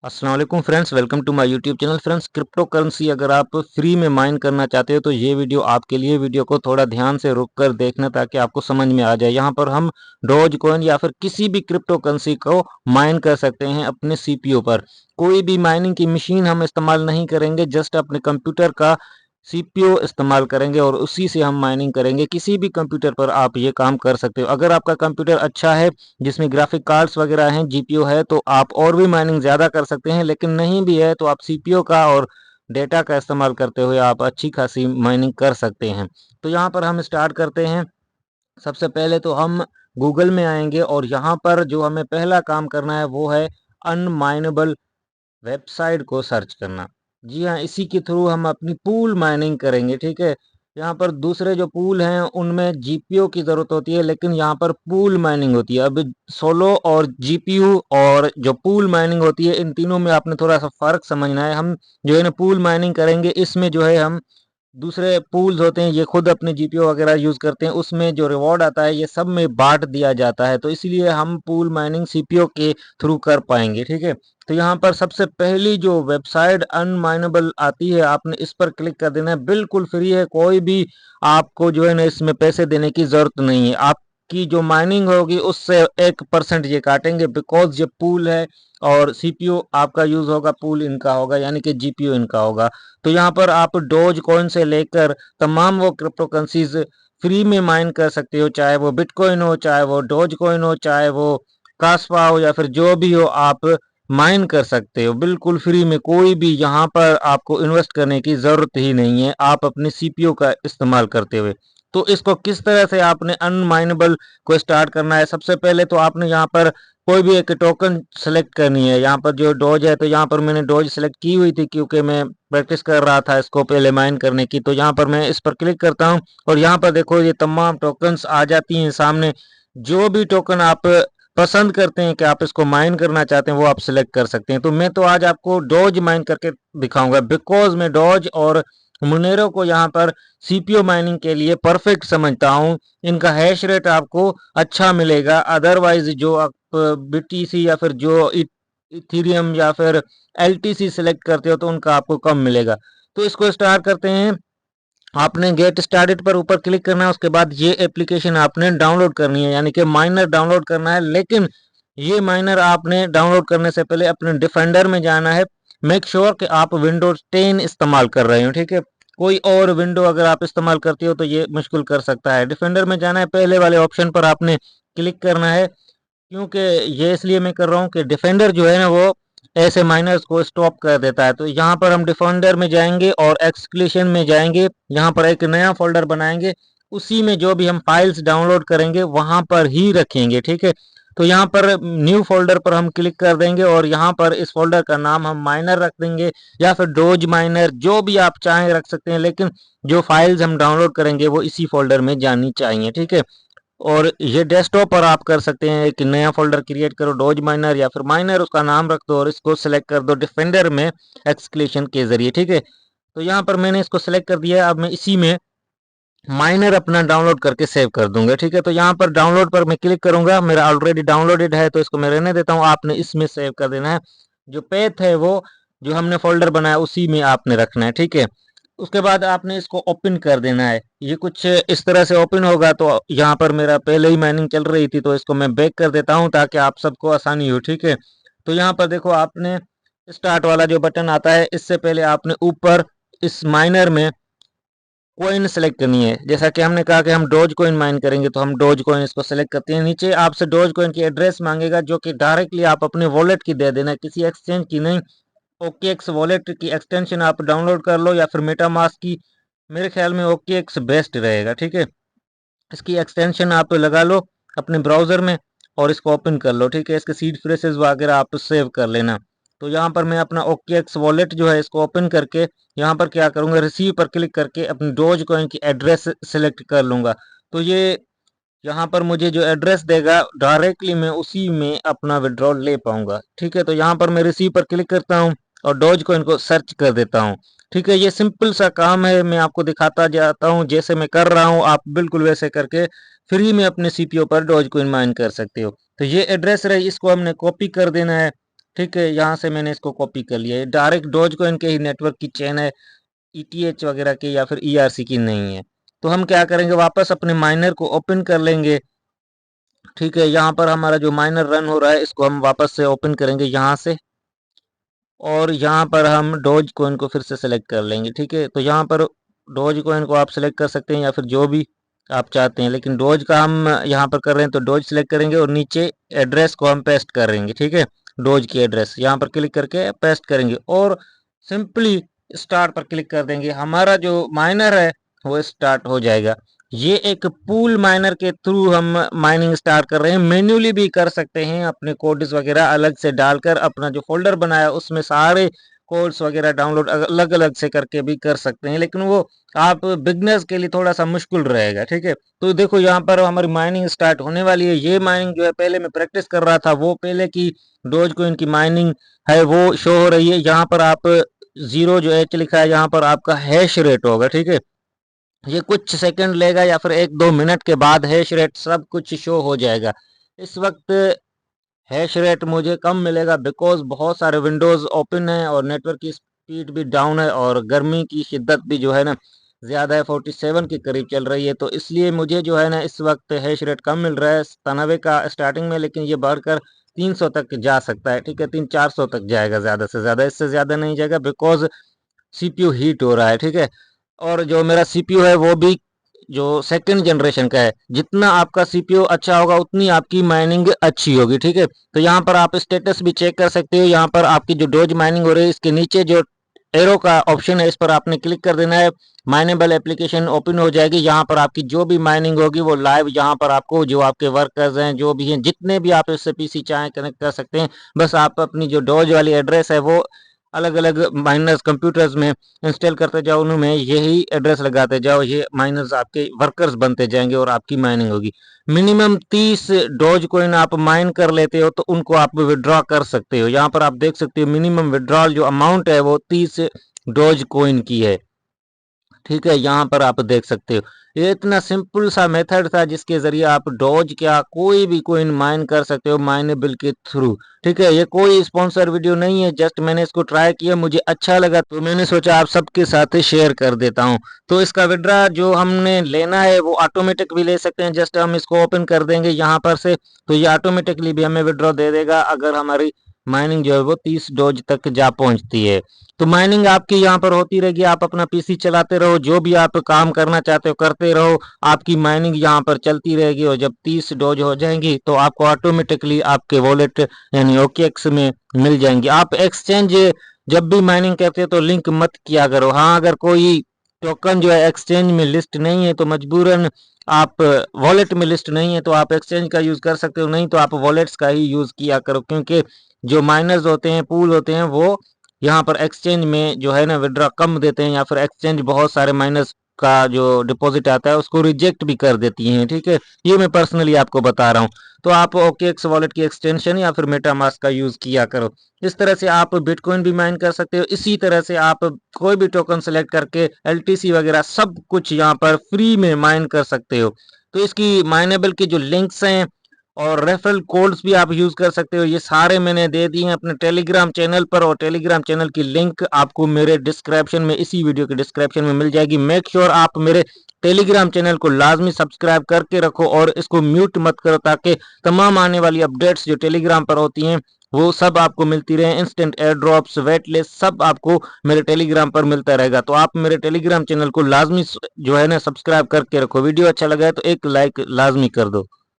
अस्सलाम वालेकुम friends, welcome to my YouTube channel. Friends, crypto currency अगर आप फ्री में माइन करना चाहते हो तो ये वीडियो आपके लिए। वीडियो को थोड़ा ध्यान से रुक कर देखना ताकि आपको समझ में आ जाए। यहाँ पर हम डोज कॉइन या फिर किसी भी क्रिप्टो करेंसी को माइन कर सकते हैं अपने सीपीयू पर। कोई भी माइनिंग की मशीन हम इस्तेमाल नहीं करेंगे, जस्ट अपने कंप्यूटर का सीपीयू इस्तेमाल करेंगे और उसी से हम माइनिंग करेंगे। किसी भी कंप्यूटर पर आप ये काम कर सकते हो। अगर आपका कंप्यूटर अच्छा है, जिसमें ग्राफिक कार्ड्स वगैरह हैं, जीपीयू है, तो आप और भी माइनिंग ज़्यादा कर सकते हैं। लेकिन नहीं भी है तो आप सीपीयू का और डेटा का इस्तेमाल करते हुए आप अच्छी खासी माइनिंग कर सकते हैं। तो यहाँ पर हम स्टार्ट करते हैं। सबसे पहले तो हम गूगल में आएंगे और यहाँ पर जो हमें पहला काम करना है वो है अनमाइनेबल वेबसाइट को सर्च करना। जी हाँ, इसी के थ्रू हम अपनी पूल माइनिंग करेंगे। ठीक है, यहाँ पर दूसरे जो पूल हैं उनमें जीपीयू की ज़रूरत होती है, लेकिन यहाँ पर पूल माइनिंग होती है। अब सोलो और जीपीयू और जो पूल माइनिंग होती है, इन तीनों में आपने थोड़ा सा फ़र्क समझना है। हम जो है ना पूल माइनिंग करेंगे, इसमें जो है हम दूसरे पूल्स होते हैं, ये खुद अपने जीपीयू वगैरह यूज़ करते हैं, उसमें जो रिवॉर्ड आता है ये सब में बांट दिया जाता है। तो इसलिए हम पूल माइनिंग सीपीयू के थ्रू कर पाएंगे। ठीक है, तो यहाँ पर सबसे पहली जो वेबसाइट अनमाइनेबल आती है, आपने इस पर क्लिक कर देना है। बिल्कुल फ्री है, कोई भी आपको जो है ना इसमें पैसे देने की ज़रूरत नहीं है। आपकी जो माइनिंग होगी उससे 1% ये काटेंगे, बिकॉज ये पूल है और सीपीयू आपका यूज़ होगा, पूल इनका होगा, यानी कि जीपीयू इनका होगा। तो यहाँ पर आप डोज कॉइन से लेकर तमाम वो क्रिप्टो करेंसीज फ्री में माइन कर सकते हो, चाहे वो बिटकॉइन हो, चाहे वो डोज कॉइन हो, चाहे वो कास्पा हो, या फिर जो भी हो आप माइन कर सकते हो बिल्कुल फ्री में। कोई भी यहाँ पर आपको इन्वेस्ट करने की ज़रूरत ही नहीं है, आप अपने सीपीयू का इस्तेमाल करते हुए। तो इसको किस तरह से आपने अनमाइनेबल को स्टार्ट करना है, सबसे पहले तो आपने यहाँ पर कोई भी एक टोकन सेलेक्ट करनी है। यहाँ पर जो डोज है, तो यहाँ पर मैंने डोज सेलेक्ट की हुई थी क्योंकि मैं प्रैक्टिस कर रहा था इसको पहले माइन करने की। तो यहाँ पर मैं इस पर क्लिक करता हूँ और यहाँ पर देखो ये तमाम टोकन्स आ जाती हैं सामने। जो भी टोकन आप पसंद करते हैं कि आप इसको माइन करना चाहते हैं वो आप सिलेक्ट कर सकते हैं। तो मैं तो आज आपको डोज माइन करके दिखाऊंगा, बिकॉज मैं डोज और मुनेरो को यहाँ पर सीपीयू माइनिंग के लिए परफेक्ट समझता हूँ। इनका हैश रेट आपको अच्छा मिलेगा, अदरवाइज जो आप बीटीसी या फिर जो इथीरियम या फिर एलटीसी सिलेक्ट करते हो तो उनका आपको कम मिलेगा। तो इसको स्टार्ट करते हैं। आपने गेट स्टार्टेड पर ऊपर क्लिक करना है, उसके बाद ये एप्लीकेशन आपने डाउनलोड करनी है, यानी कि माइनर डाउनलोड करना है। लेकिन ये माइनर आपने डाउनलोड करने से पहले अपने डिफेंडर में जाना है। मेक श्योर कि आप विंडोज 10 इस्तेमाल कर रहे हो। ठीक है, कोई और विंडो अगर आप इस्तेमाल करते हो तो ये मुश्किल कर सकता है। डिफेंडर में जाना है, पहले वाले ऑप्शन पर आपने क्लिक करना है। क्योंकि ये इसलिए मैं कर रहा हूँ कि डिफेंडर जो है ना वो ऐसे माइनर्स को स्टॉप कर देता है। तो यहाँ पर हम डिफेंडर में जाएंगे और एक्सक्लेशन में जाएंगे, यहाँ पर एक नया फोल्डर बनाएंगे, उसी में जो भी हम फाइल्स डाउनलोड करेंगे वहाँ पर ही रखेंगे। ठीक है, तो यहाँ पर न्यू फोल्डर पर हम क्लिक कर देंगे और यहाँ पर इस फोल्डर का नाम हम माइनर रख देंगे या फिर डोज माइनर, जो भी आप चाहें रख सकते हैं, लेकिन जो फाइल्स हम डाउनलोड करेंगे वो इसी फोल्डर में जानी चाहिए। ठीक है, और ये डेस्कटॉप पर आप कर सकते हैं, एक नया फोल्डर क्रिएट करो, डोज माइनर या फिर माइनर उसका नाम रख दो और इसको सिलेक्ट कर दो डिफेंडर में एक्सक्लेशन के जरिए। ठीक है, तो यहाँ पर मैंने इसको सिलेक्ट कर दिया। अब मैं इसी में माइनर अपना डाउनलोड करके सेव कर दूंगा। ठीक है, तो यहाँ पर डाउनलोड पर मैं क्लिक करूंगा, मेरा ऑलरेडी डाउनलोडेड है तो इसको मैं रहने देता हूँ। आपने इसमें सेव कर देना है, जो पेथ है वो जो हमने फोल्डर बनाया उसी में आपने रखना है। ठीक है, उसके बाद आपने इसको ओपन कर देना है। ये कुछ इस तरह से ओपन होगा। तो यहाँ पर मेरा पहले ही माइनिंग चल रही थी तो इसको मैं बैक कर देता हूँ ताकि आप सबको आसानी हो। ठीक है, तो यहाँ पर देखो आपने स्टार्ट वाला जो बटन आता है, इससे पहले आपने ऊपर इस माइनर में कोइन सेलेक्ट करनी है। जैसा कि हमने कहा कि हम डोज कोइन माइन करेंगे तो हम डोज कोइन इसको सेलेक्ट करते हैं। नीचे आपसे डोज कोइन की एड्रेस मांगेगा जो कि डायरेक्टली आप अपने वॉलेट की दे देना, किसी एक्सचेंज की नहीं। OKX वॉलेट की एक्सटेंशन आप डाउनलोड कर लो या फिर मेटामास्क की, मेरे ख्याल में OKX बेस्ट रहेगा। ठीक है, इसकी एक्सटेंशन आप लगा लो अपने ब्राउज़र में और इसको ओपन कर लो। ठीक है, इसके सीड फ्रेसेस वगैरह आप सेव कर लेना। तो यहाँ पर मैं अपना OKX वॉलेट जो है इसको ओपन करके यहाँ पर क्या करूँगा, रिसीव पर क्लिक करके अपनी डोज कॉइन की एड्रेस सेलेक्ट कर लूँगा। तो ये यहाँ पर मुझे जो एड्रेस देगा डायरेक्टली मैं उसी में अपना विड्रॉल ले पाऊंगा। ठीक है, तो यहाँ पर मैं रिसीव पर क्लिक करता हूँ और डॉज कॉइन को सर्च कर देता हूँ। ठीक है, ये सिंपल सा काम है, मैं आपको दिखाता जाता हूँ जैसे मैं कर रहा हूँ, आप बिल्कुल वैसे करके फ्री में अपने सीपीयू पर डॉज कॉइन माइन कर सकते हो। तो ये एड्रेस रही, इसको हमने कॉपी कर देना है। ठीक है, यहाँ से मैंने इसको कॉपी कर लिया। ये डायरेक्ट डोज कॉइन के ही नेटवर्क की चेन है, ETH वगैरह की या फिर ERC की नहीं है। तो हम क्या करेंगे, वापस अपने माइनर को ओपन कर लेंगे। ठीक है, यहाँ पर हमारा जो माइनर रन हो रहा है इसको हम वापस से ओपन करेंगे यहाँ से, और यहाँ पर हम डोज कॉइन को फिर से सेलेक्ट कर लेंगे। ठीक है, तो यहाँ पर डोज कॉइन को आप सेलेक्ट कर सकते हैं या फिर जो भी आप चाहते हैं, लेकिन डोज का हम यहाँ पर कर रहे हैं तो डोज सेलेक्ट करेंगे और नीचे एड्रेस को हम पेस्ट करेंगे। ठीक है, डोज की एड्रेस यहाँ पर क्लिक करके पेस्ट करेंगे और सिंपली स्टार्ट पर क्लिक कर देंगे। हमारा जो माइनर है वो स्टार्ट हो जाएगा। ये एक पूल माइनर के थ्रू हम माइनिंग स्टार्ट कर रहे हैं। मैन्युअली भी कर सकते हैं, अपने कोड्स वगैरह अलग से डालकर अपना जो फोल्डर बनाया उसमें सारे कोड्स वगैरह डाउनलोड अलग अलग से करके भी कर सकते हैं, लेकिन वो आप बिगनर्स के लिए थोड़ा सा मुश्किल रहेगा। ठीक है, तो देखो यहाँ पर हमारी माइनिंग स्टार्ट होने वाली है। ये माइनिंग जो है पहले मैं प्रैक्टिस कर रहा था, वो पहले की डोज कॉइन की माइनिंग है वो शो हो रही है। यहाँ पर आप 0 जो H लिखा है यहाँ पर आपका हैश रेट होगा। ठीक है, ये कुछ सेकंड लेगा या फिर 1-2 मिनट के बाद हैश रेट सब कुछ शो हो जाएगा। इस वक्त हैश रेट मुझे कम मिलेगा बिकॉज बहुत सारे विंडोज ओपन है और नेटवर्क की स्पीड भी डाउन है और गर्मी की शिद्दत भी जो है ना ज़्यादा है, 47 के करीब चल रही है। तो इसलिए मुझे जो है ना इस वक्त हैश रेट कम मिल रहा है 97 का स्टार्टिंग में, लेकिन ये बढ़कर 300 तक जा सकता है। ठीक है, 300-400 तक जाएगा ज़्यादा से ज़्यादा, इससे ज़्यादा नहीं जाएगा बिकॉज CPU हीट हो रहा है। ठीक है, और जो मेरा CPU है वो भी जो सेकंड जनरेशन का है। जितना आपका CPU अच्छा होगा उतनी आपकी माइनिंग अच्छी होगी। ठीक है, तो यहाँ पर आप स्टेटस भी चेक कर सकते हो। यहाँ पर आपकी जो डोज माइनिंग हो रही है इसके नीचे जो एरो का ऑप्शन है इस पर आपने क्लिक कर देना है। माइनेबल एप्लीकेशन ओपन हो जाएगी। यहाँ पर आपकी जो भी माइनिंग होगी वो लाइव यहाँ पर आपको जो आपके वर्कर्स हैं जो भी हैं जितने भी आप इससे PC चाहें कनेक्ट कर सकते हैं। बस आप अपनी जो डोज वाली एड्रेस है वो अलग अलग माइनर्स कंप्यूटर्स में इंस्टॉल करते जाओ, उनमें यही एड्रेस लगाते जाओ, ये माइनर्स आपके वर्कर्स बनते जाएंगे और आपकी माइनिंग होगी। मिनिमम 30 डोज कॉइन आप माइन कर लेते हो तो उनको आप विड्रॉ कर सकते हो। यहाँ पर आप देख सकते हो मिनिमम विड्रॉल जो अमाउंट है वो 30 डोज कॉइन की है। ठीक है, यहाँ पर आप देख सकते हो ये इतना सिंपल सा मेथड था जिसके जरिए आप डोज क्या कोई भी कोइन माइन कर सकते हो माइनेबल के थ्रू। ठीक है, ये कोई स्पॉन्सर वीडियो नहीं है, जस्ट मैंने इसको ट्राई किया, मुझे अच्छा लगा तो मैंने सोचा आप सबके साथ शेयर कर देता हूँ। तो इसका विड्रॉ जो हमने लेना है वो ऑटोमेटिक भी ले सकते हैं। जस्ट हम इसको ओपन कर देंगे यहाँ पर से तो ये ऑटोमेटिकली भी हमें विड्रॉ दे देगा अगर हमारी माइनिंग जो है वो 30 डोज तक जा पहुंचती है। तो माइनिंग आपकी यहाँ पर होती रहेगी, आप अपना PC चलाते रहो, जो भी आप काम करना चाहते हो करते रहो, आपकी माइनिंग यहाँ पर चलती रहेगी और जब 30 डोज हो जाएंगी तो आपको ऑटोमेटिकली आपके वॉलेट यानी OKX में मिल जाएंगी। आप एक्सचेंज जब भी माइनिंग करते हो तो लिंक मत किया करो। हाँ, अगर कोई टोकन जो है एक्सचेंज में लिस्ट नहीं है तो मजबूरन आप वॉलेट में लिस्ट नहीं है तो आप एक्सचेंज का यूज कर सकते हो, नहीं तो आप वॉलेट्स का ही यूज किया करो, क्योंकि जो माइनर्स होते हैं पूल होते हैं वो यहाँ पर एक्सचेंज में जो है ना विड्रॉ कम देते हैं या फिर एक्सचेंज बहुत सारे माइनर्स का जो डिपॉजिट आता है उसको रिजेक्ट भी कर देती हैं। ठीक है, ये मैं पर्सनली आपको बता रहा हूँ। तो आप OKX वॉलेट की एक्सटेंशन या फिर मेटामास्क का यूज किया करो। इस तरह से आप बिटकॉइन भी माइन कर सकते हो। इसी तरह से आप कोई भी टोकन सेलेक्ट करके LTC वगैरह सब कुछ यहाँ पर फ्री में माइन कर सकते हो। तो इसकी माइनेबल की जो लिंक्स हैं और रेफरल कोड्स भी आप यूज कर सकते हो, ये सारे मैंने दे दिए हैं अपने टेलीग्राम चैनल पर और टेलीग्राम चैनल की लिंक आपको मेरे डिस्क्रिप्शन में इसी वीडियो के डिस्क्रिप्शन में मिल जाएगी। मेक श्योर आप मेरे टेलीग्राम चैनल को लाजमी सब्सक्राइब करके रखो और इसको म्यूट मत करो ताकि तमाम आने वाली अपडेट्स जो टेलीग्राम पर होती हैं वो सब आपको मिलती रहे। इंस्टेंट एयर ड्रॉप्स, वेट लिस्ट सब आपको मेरे टेलीग्राम पर मिलता रहेगा। तो आप मेरे टेलीग्राम चैनल को लाजमी जो है ना सब्सक्राइब करके रखो। वीडियो अच्छा लगा है तो एक लाइक लाजमी कर दो।